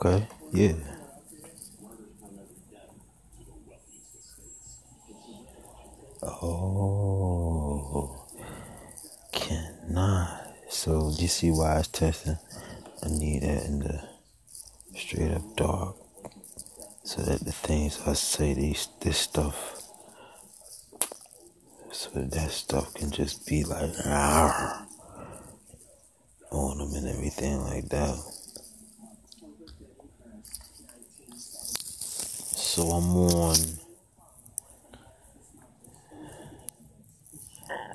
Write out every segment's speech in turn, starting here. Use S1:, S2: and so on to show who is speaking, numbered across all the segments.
S1: Okay, yeah. Oh, cannot. So, do you see why I was testing? I need that in the straight up dark, so that the things I say, this stuff, so that stuff can just be like on them and everything like that. So I'm on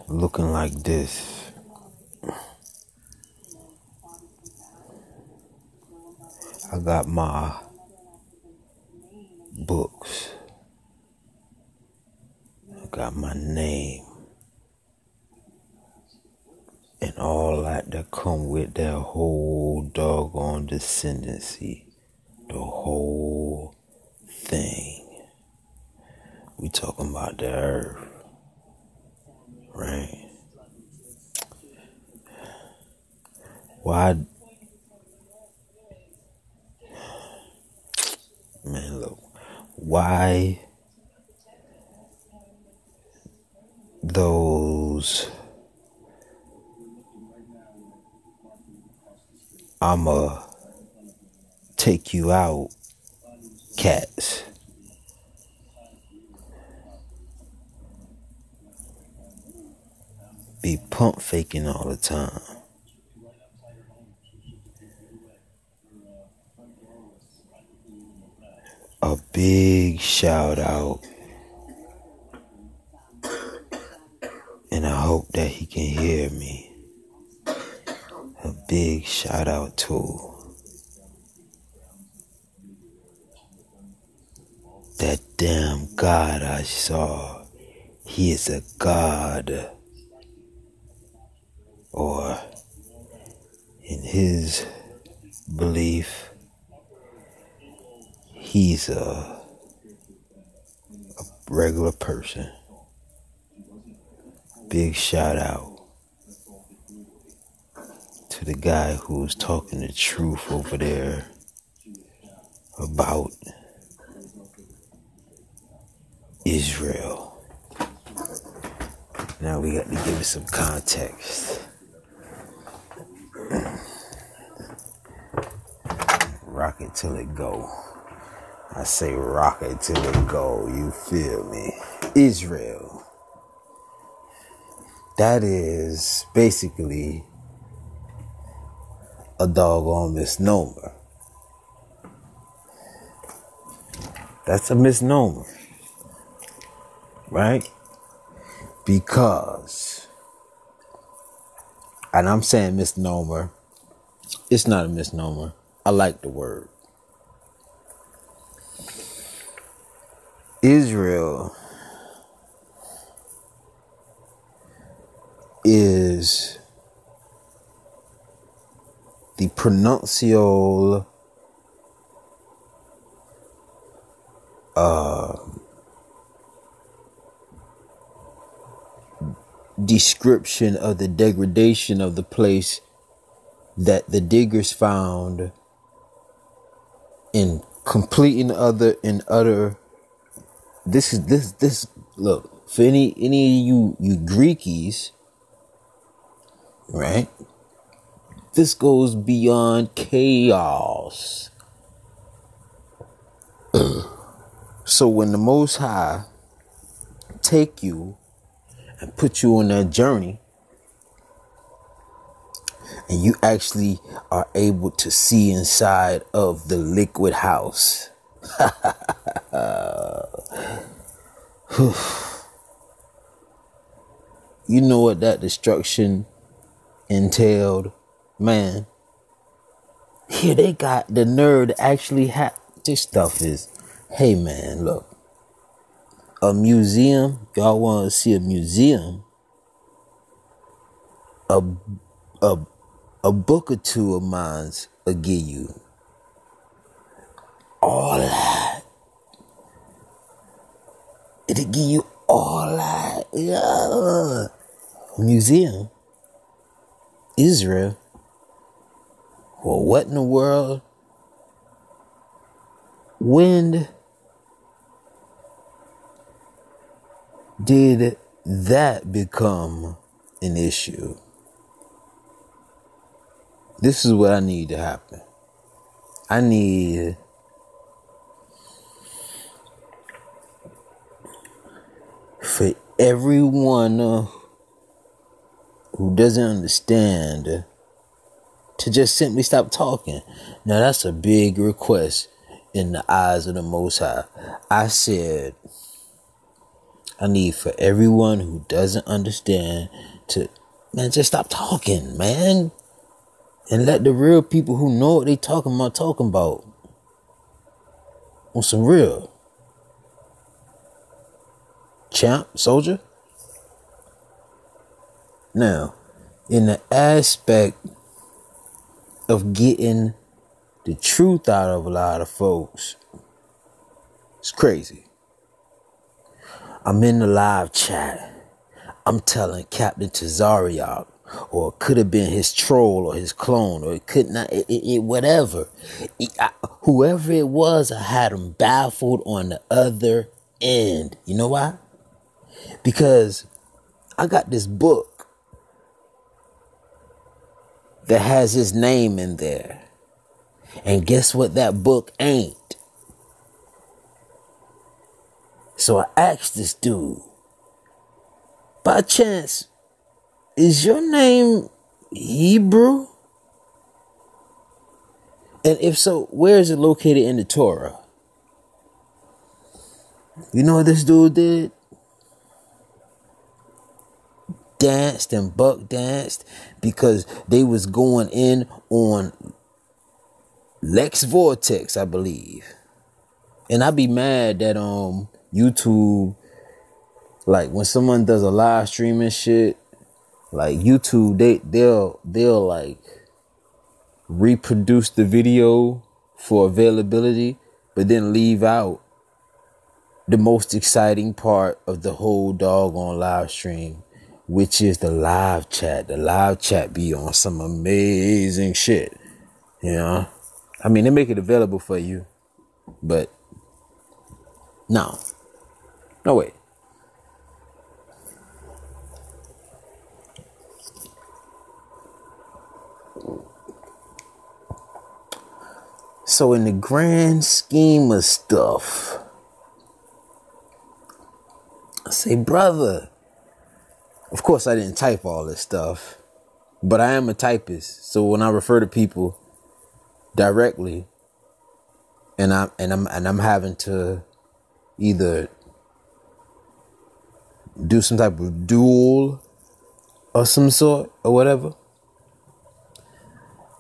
S1: looking like this. I got my books. I got my name. And all that come with that whole doggone descendancy. The whole thing. We talking about the earth. Right? Why? Man, look. Why those I'ma take you out cats be pump faking all the time? A big shout out, and I hope that he can hear me. A big shout out to that damn God I saw. He is a God, or in his belief, he's a regular person. Big shout out to the guy who's talking the truth over there about Israel. Now we got to give it some context. Rock it till it go. I say rock it till it go. You feel me? Israel. That is basically a doggone misnomer. That's a misnomer. Right? Because, and I'm saying misnomer, it's not a misnomer. I like the word. Israel is the pronuncial description of the degradation of the place that the diggers found in complete and utter. This look, for any of you Greekies, right? This goes beyond chaos. So when the Most High take you and put you on that journey, and you actually are able to see inside of the liquid house. You know what that destruction entailed, man. Here they got the nerve to actually have this stuff. Is, hey man, look, a museum. Y'all want to see a museum? A book or two of mine's will give you all that. It'll give you all that. Yeah. Museum. Israel. Well, what in the world When did that become an issue? This is what I need to happen. I need for everyone who doesn't understand to just simply stop talking. Now that's a big request in the eyes of the Most High. I said I need for everyone who doesn't understand to, man, just stop talking, man. And let the real people who know what they talking about. On some real. Champ, soldier. Now, in the aspect of getting the truth out of a lot of folks, it's crazy. I'm in the live chat. I'm telling Captain Tazariak, or it could have been his troll or his clone, or it could not, whatever. Whoever it was, I had him baffled on the other end. You know why? Because I got this book that has his name in there. And guess what that book ain't? So I asked this dude, by chance, is your name Hebrew? And if so, where is it located in the Torah? You know what this dude did? Danced and buck danced because they was going in on Lex Vortex, I believe. And I'd be mad that YouTube, like when someone does a live stream and shit, like YouTube, they'll like reproduce the video for availability, but then leave out the most exciting part of the whole doggone live stream, which is the live chat. The live chat be on some amazing shit, you know? I mean, they make it available for you, but no way. So in the grand scheme of stuff, I say, brother, of course I didn't type all this stuff, but I am a typist. So when I refer to people directly, and I'm having to either do some type of duel of some sort or whatever,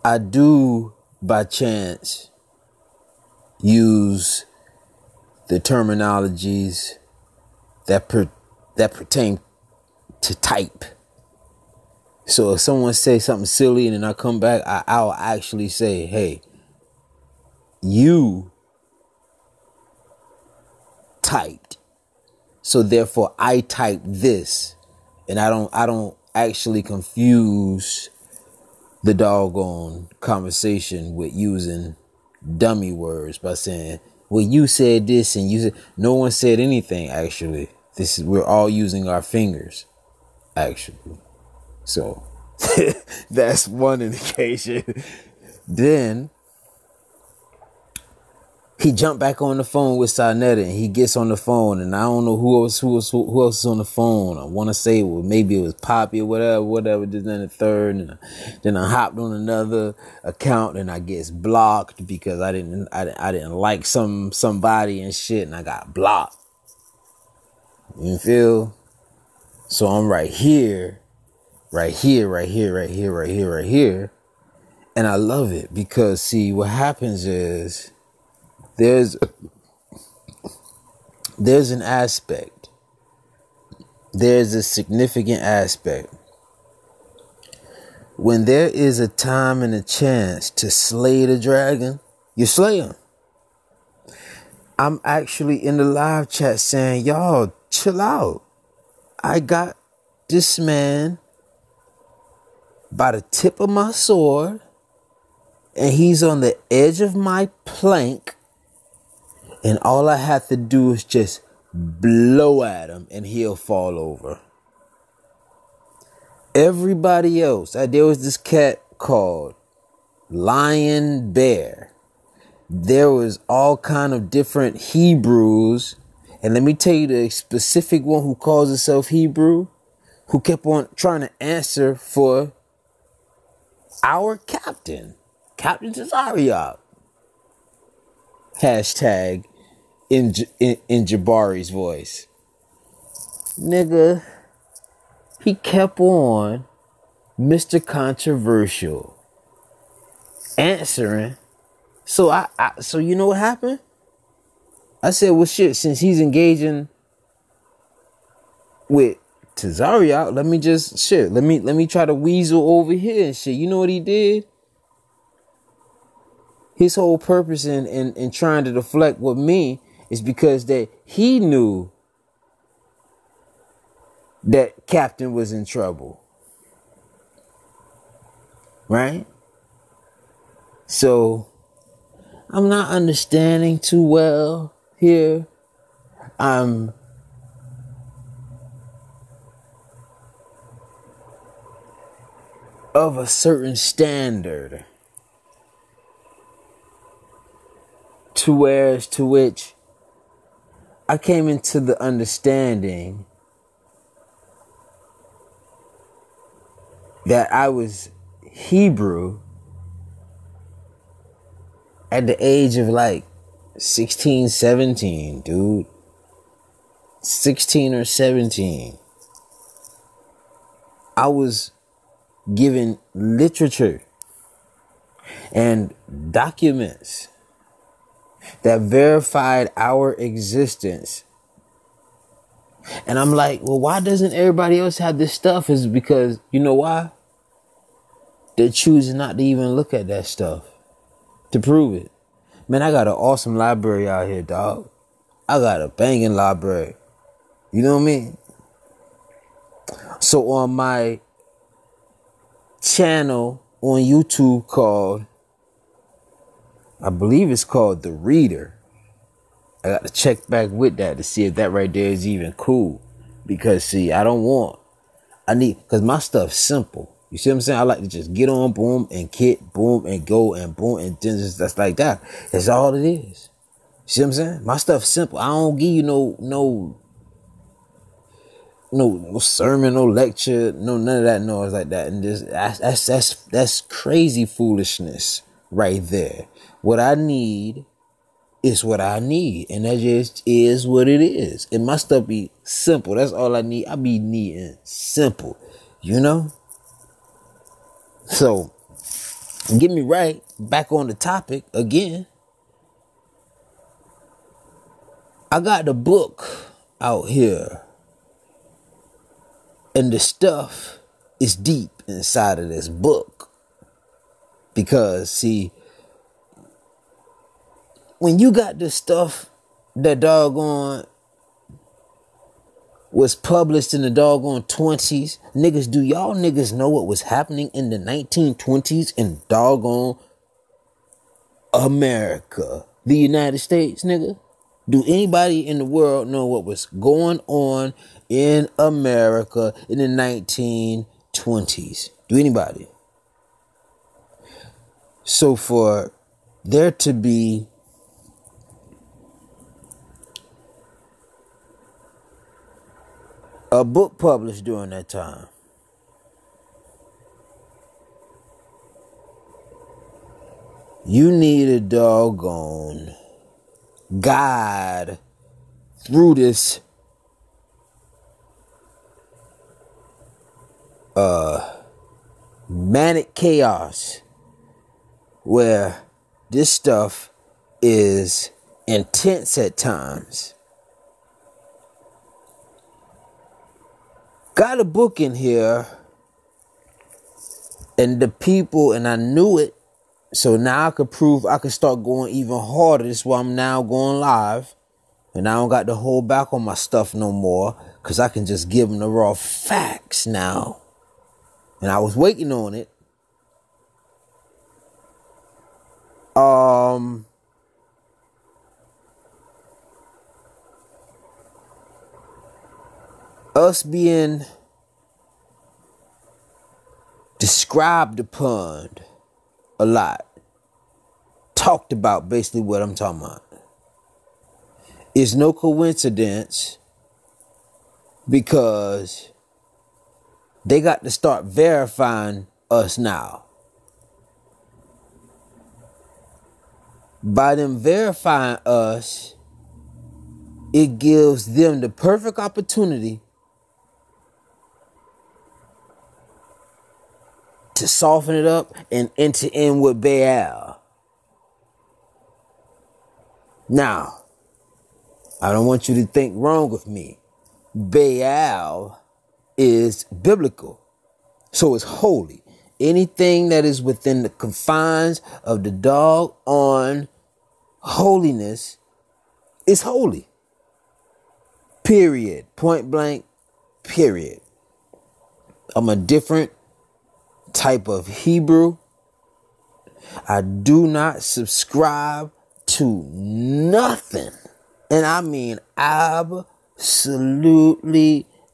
S1: I do by chance use the terminologies that pertain to type. So if someone says something silly and then I come back, I'll actually say, hey, you typed, so therefore I typed this, and I don't actually confuse the doggone conversation with using dummy words by saying, well, you said this and you said, no one said anything. Actually, we're all using our fingers, actually. So that's one indication. Then he jumped back on the phone with Sarnetta, and he gets on the phone, and I don't know who else is on the phone. I want to say, well, maybe it was Poppy or whatever. Then the third, and then I hopped on another account, and I gets blocked because I didn't like somebody and shit, and I got blocked. You feel? So I'm right here, and I love it because see what happens is. There's an aspect. There's a significant aspect. When there is a time and a chance to slay the dragon, you slay him. I'm actually in the live chat saying, y'all, chill out. I got this man by the tip of my sword, and he's on the edge of my plank. And all I have to do is just blow at him and he'll fall over. Everybody else, there was this cat called Lion Bear. There was all kind of different Hebrews. And let me tell you the specific one who calls himself Hebrew, who kept on trying to answer for our captain, Captain Tazariot. Hashtag in Jabari's voice. Nigga, he kept on Mr. Controversial answering. So so you know what happened? I said, well, shit, since he's engaging with Tazariot, let me try to weasel over here and shit. You know what he did? His whole purpose in trying to deflect with me is because that he knew that Captain was in trouble. Right? So I'm not understanding too well here. I'm of a certain standard to which I came into the understanding that I was Hebrew at the age of like 16, 17, dude. 16 or 17. I was given literature and documents that verified our existence. And I'm like, well, why doesn't everybody else have this stuff? Is because, you know why? They're choosing not to even look at that stuff to prove it. Man, I got an awesome library out here, dog. I got a banging library. You know what I mean? So on my channel on YouTube called, I believe it's called The Reader. I got to check back with that to see if that right there is even cool. Because see, because my stuff's simple. You see what I'm saying? I like to just get on, boom, and kit, boom, and go, and boom, and then just that's like that. That's all it is. You see what I'm saying? My stuff's simple. I don't give you no sermon, no lecture, no none of that noise like that. And that's crazy foolishness right there. What I need is what I need, and that just is what it is. And my stuff be simple. That's all I need. I be needing simple, you know. So, get me right back on the topic again. I got the book out here, and the stuff is deep inside of this book. Because, see, when you got this stuff that doggone was published in the doggone 20s, niggas, do y'all niggas know what was happening in the 1920s in doggone America, the United States, nigga? Do anybody in the world know what was going on in America in the 1920s? Do anybody? So for there to be a book published during that time, you need a doggone guide through this manic chaos where this stuff is intense at times. Got a book in here, and the people, and I knew it, so now I could prove I could start going even harder. This is why I'm now going live, and I don't got to hold back on my stuff no more, because I can just give them the raw facts now. And I was waiting on it. us being described upon a lot, talked about basically what I'm talking about. It's no coincidence because they got to start verifying us now. By them verifying us, it gives them the perfect opportunity to soften it up and enter in with Baal. Now, I don't want you to think wrong with me. Baal is biblical, so it's holy. Anything that is within the confines of the doggone holiness is holy. Period. Point blank. Period. I'm a different type of Hebrew. I do not subscribe to nothing. And I mean absolutely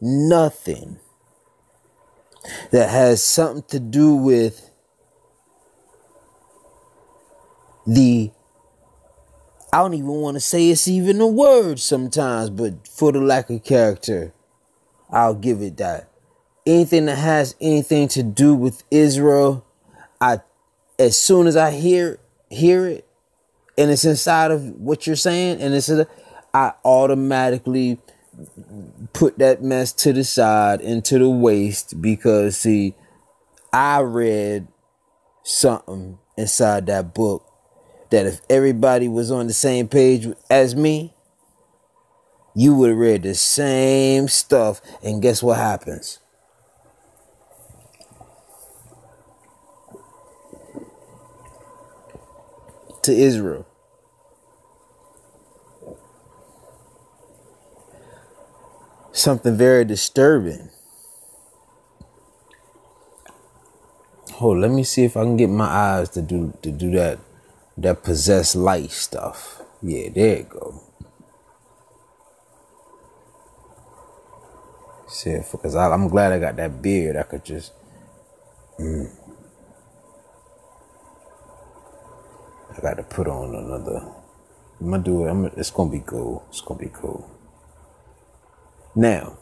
S1: nothing that has something to do with I don't even want to say it's even a word sometimes, but for the lack of character, I'll give it that. Anything that has anything to do with Israel, as soon as I hear it, and it's inside of what you're saying, and I automatically put that mess to the side, into the waste, because see, I read something inside that book that if everybody was on the same page as me, you would have read the same stuff, and guess what happens? To Israel. Something very disturbing. Hold, let me see if I can get my eyes to do that possessed light stuff. Yeah, there you go. See, because I'm glad I got that beard. I could just I got to put on another. I'm gonna do it. It's gonna be cool. It's gonna be cool. Now,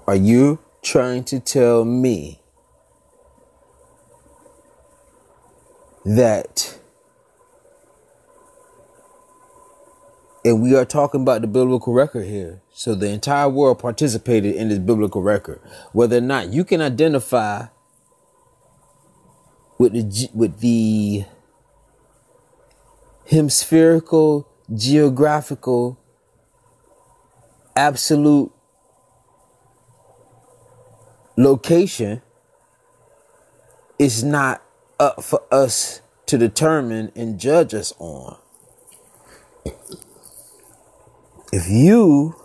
S1: are you trying to tell me that, and we are talking about the biblical record here, so the entire world participated in this biblical record, whether or not you can identify with the hemispherical, geographical, absolute location, is not up for us to determine and judge us on. If you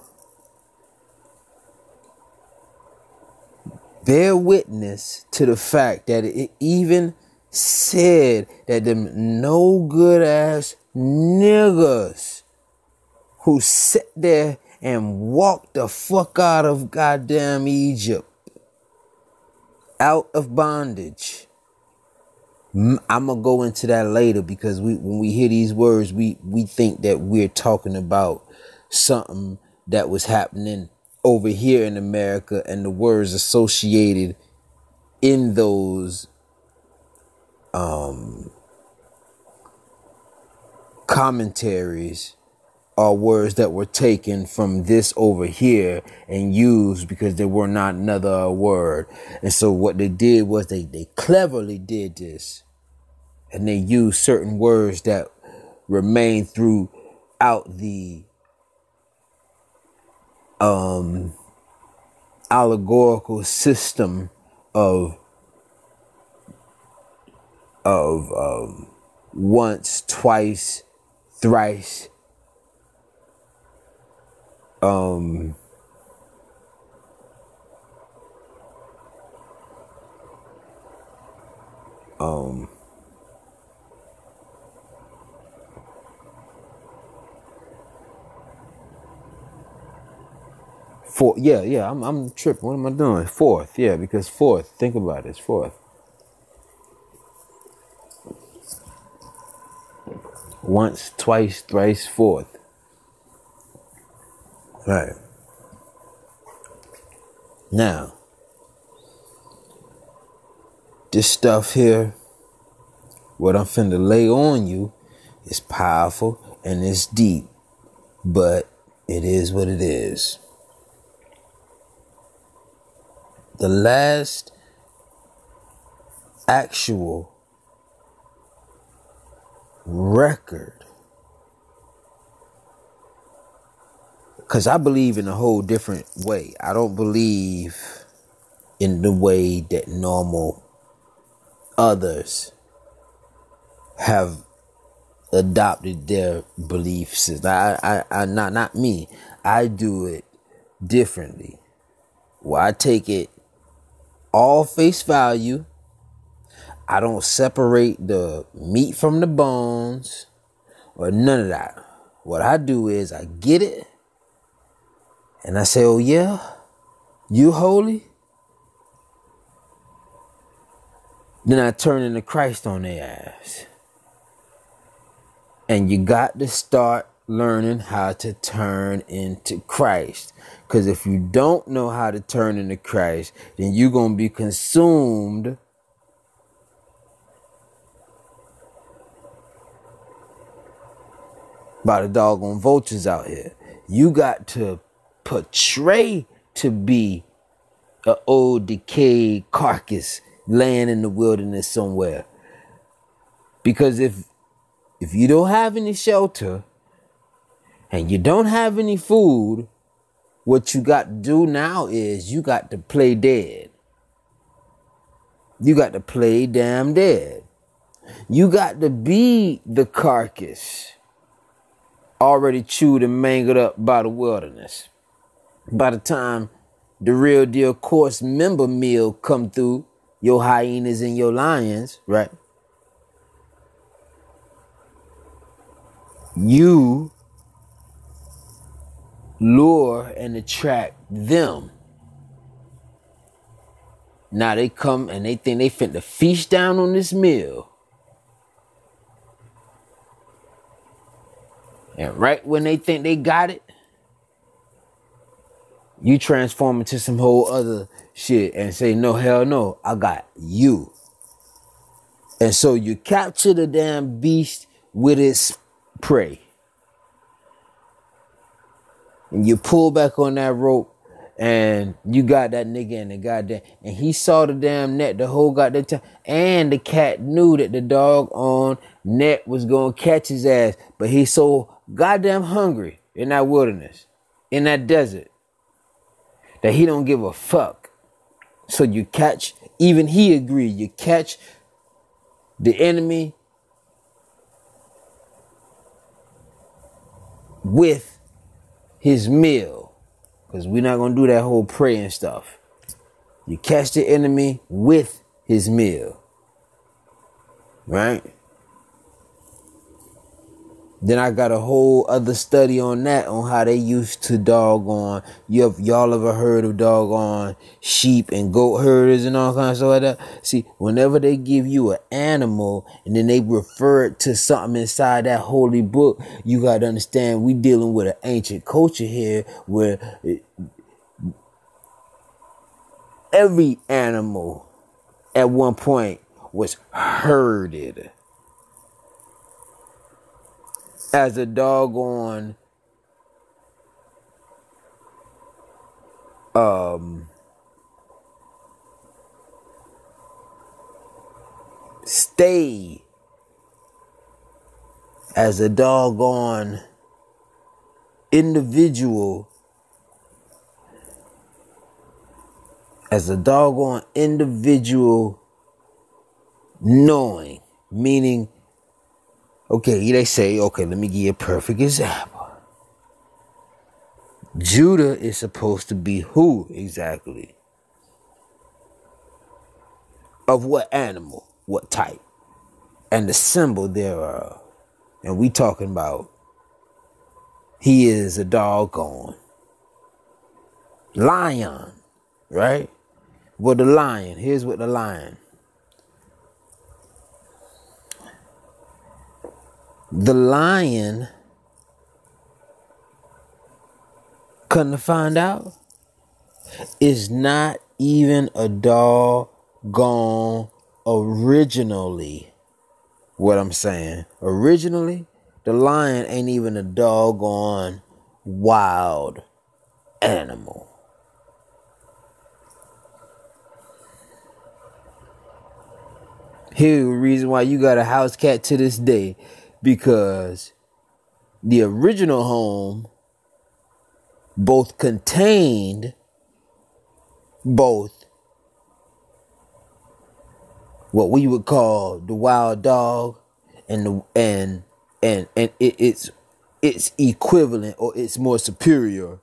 S1: bear witness to the fact that it even said that them no good ass niggas who sat there and walked the fuck out of goddamn Egypt, out of bondage. I'm gonna go into that later, because when we hear these words, we think that we're talking about something that was happening over here in America, and the words associated in those commentaries are words that were taken from this over here and used because there were not another word. And so what they did was they cleverly did this, and they used certain words that remain throughout the allegorical system of once, twice, thrice, Fourth, yeah. I'm tripping. What am I doing? Fourth, yeah, because fourth. Think about it. It's fourth. Once, twice, thrice, fourth. Right. Now, this stuff here, what I'm finna lay on you, is powerful and it's deep, but it is what it is. The last actual record, because I believe in a whole different way. I don't believe in the way that normal others have adopted their belief system. I not me. I do it differently. Well, I take it all face value. I don't separate the meat from the bones or none of that. What I do is I get it and I say, oh yeah, you holy? Then I turn into Christ on their ass. And you got to start learning how to turn into Christ. Because if you don't know how to turn into Christ, then you're going to be consumed by the doggone vultures out here. You got to portray to be an old decayed carcass laying in the wilderness somewhere. Because if you don't have any shelter and you don't have any food, what you got to do now is you got to play dead. You got to play damn dead. You got to be the carcass already chewed and mangled up by the wilderness. By the time the real deal course member meal come through, your hyenas and your lions, right? You lure and attract them. Now they come and they think they finna feast down on this meal. And right when they think they got it, you transform into some whole other shit and say, no, hell no, I got you. And so you capture the damn beast with its prey. And you pull back on that rope and you got that nigga in the goddamn, and he saw the damn net the whole goddamn time. And the cat knew that the dog on net was gonna catch his ass, but he's so goddamn hungry in that wilderness, in that desert, that he don't give a fuck. So you catch, even he agreed, you catch the enemy with his meal. Because we're not going to do that whole praying stuff. You catch the enemy with his meal. Right? Then I got a whole other study on that, on how they used to doggone. Y'all ever heard of doggone sheep and goat herders and all kinds of stuff like that? See, whenever they give you an animal and then they refer it to something inside that holy book, you got to understand we dealing with an ancient culture here where every animal at one point was herded as a doggone stay, as a doggone individual, knowing, meaning, okay, they say, okay, let me give you a perfect example. Judah is supposed to be who exactly? Of what animal? What type? And the symbol thereof. And we talking about he is a doggone Lion, right? Well, the lion. Here's what the lion. The lion, come to find out, is not even a doggone originally. What I'm saying. Originally, the lion ain't even a doggone wild animal. Here's the reason why you got a house cat to this day. Because the original home both contained both what we would call the wild dog and its equivalent, or its more superior,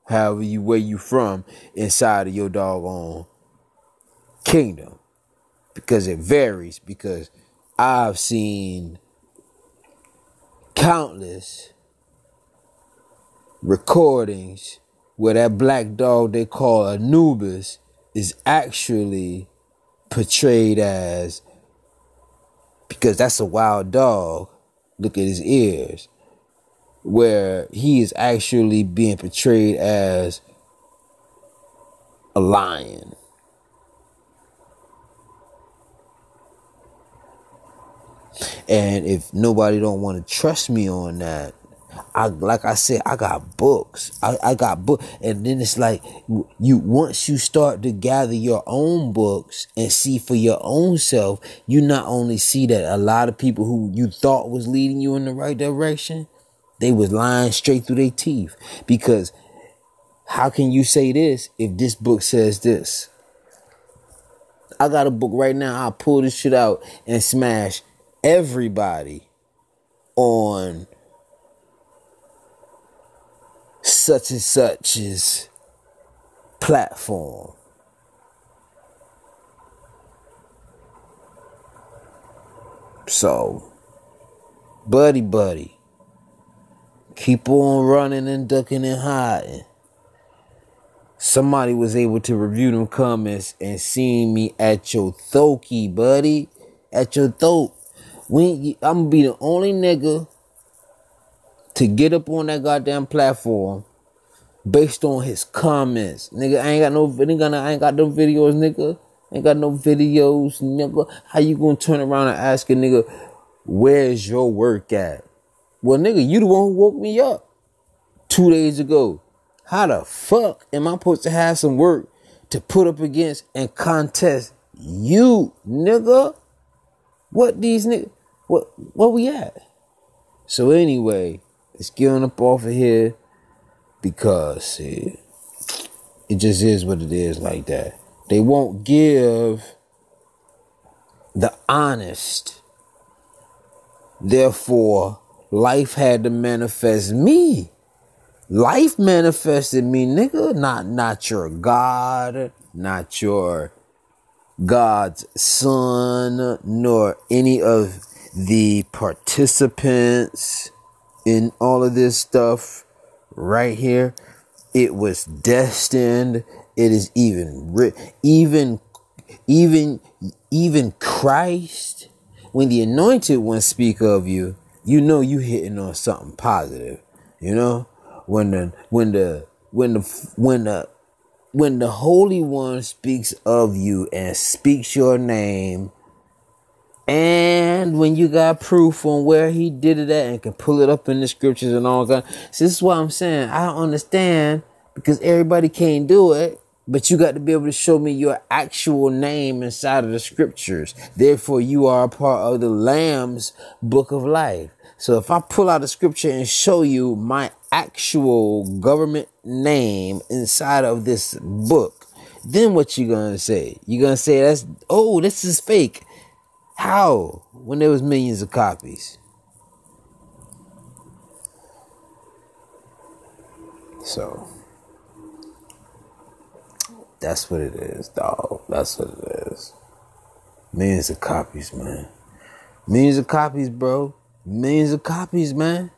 S1: however where you from inside of your doggone kingdom. Because it varies. Because I've seen countless recordings where that black dog they call Anubis is actually portrayed as, because that's a wild dog, look at his ears, where he is actually being portrayed as a lion. And if nobody don't want to trust me on that, like I said, I got books. I got books. And then it's like, once you start to gather your own books and see for your own self, you not only see that a lot of people who you thought was leading you in the right direction, they was lying straight through their teeth. Because how can you say this if this book says this? I got a book right now. I'll pull this shit out and smash everybody on such and such's platform. So, buddy, keep on running and ducking and hiding. Somebody was able to review them comments and see me at your throaty, buddy. At your throat. I'm gonna be the only nigga to get up on that goddamn platform based on his comments. Nigga, I ain't got no videos, nigga. Ain't got no videos, nigga. How you gonna turn around and ask a nigga, where's your work at? Well, nigga, you the one who woke me up 2 days ago. How the fuck am I supposed to have some work to put up against and contest you, nigga? What these niggas, what we at? So anyway, let's get on up off of here, because it just is what it is like that. They won't give the honest. Therefore, life had to manifest me. Life manifested me, nigga. Not your God, not your God's son, nor any of the participants in all of this stuff right here. It was destined. It is even Christ, when the anointed ones speak of you, you know you hitting on something positive. You know, when the Holy One speaks of you and speaks your name, and when you got proof on where he did it at and can pull it up in the scriptures and all that. So this is what I'm saying. I don't understand, because everybody can't do it, but you got to be able to show me your actual name inside of the scriptures. Therefore, you are a part of the Lamb's book of life. So if I pull out a scripture and show you my actual government name inside of this book, then what you gonna say? You gonna say this is fake. How? When there was millions of copies. So that's what it is, dog. That's what it is. Millions of copies, man. Millions of copies, bro. Millions of copies, man.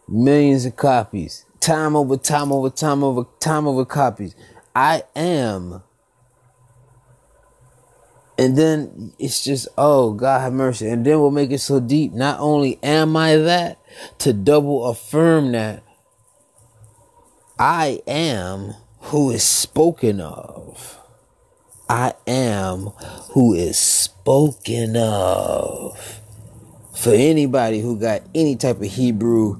S1: Millions of copies. time over time over time over time over copies. I am. And then it's just, oh, God have mercy. And then we'll make it so deep. Not only am I that, to double affirm that I am who is spoken of. I am who is spoken of. For anybody who got any type of Hebrew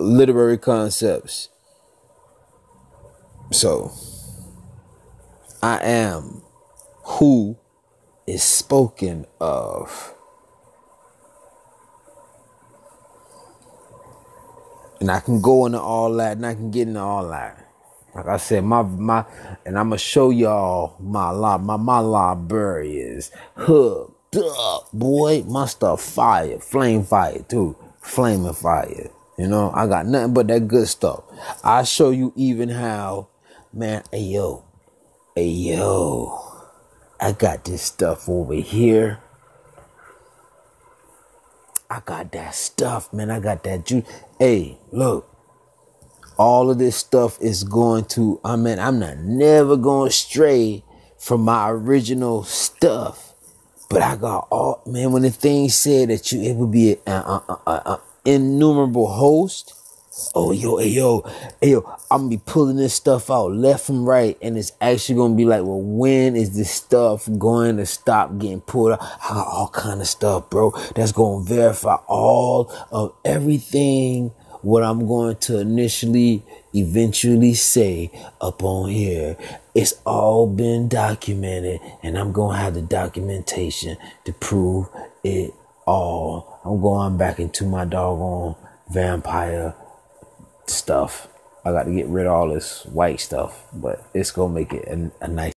S1: literary concepts. So, I am who is spoken of. And I can go into all that, and I can get into all that. Like I said, and I'm gonna show y'all my library is hooked up, boy. My stuff fire, flame fire too, flaming fire. You know, I got nothing but that good stuff. I'll show you even how, man. Hey yo, I got this stuff over here. I got that stuff, man. I got that juice. Hey, look. All of this stuff is going to, I'm not never going to stray from my original stuff. But I got all, man, when the thing said that it would be an innumerable host. Oh, yo, I'm going to be pulling this stuff out left and right. And it's actually going to be like, well, when is this stuff going to stop getting pulled out? I got all kind of stuff, bro. That's going to verify all of everything. What I'm going to eventually say up on here. It's all been documented, and I'm going to have the documentation to prove it all. I'm going back into my doggone vampire stuff. I got to get rid of all this white stuff, but it's going to make it a nice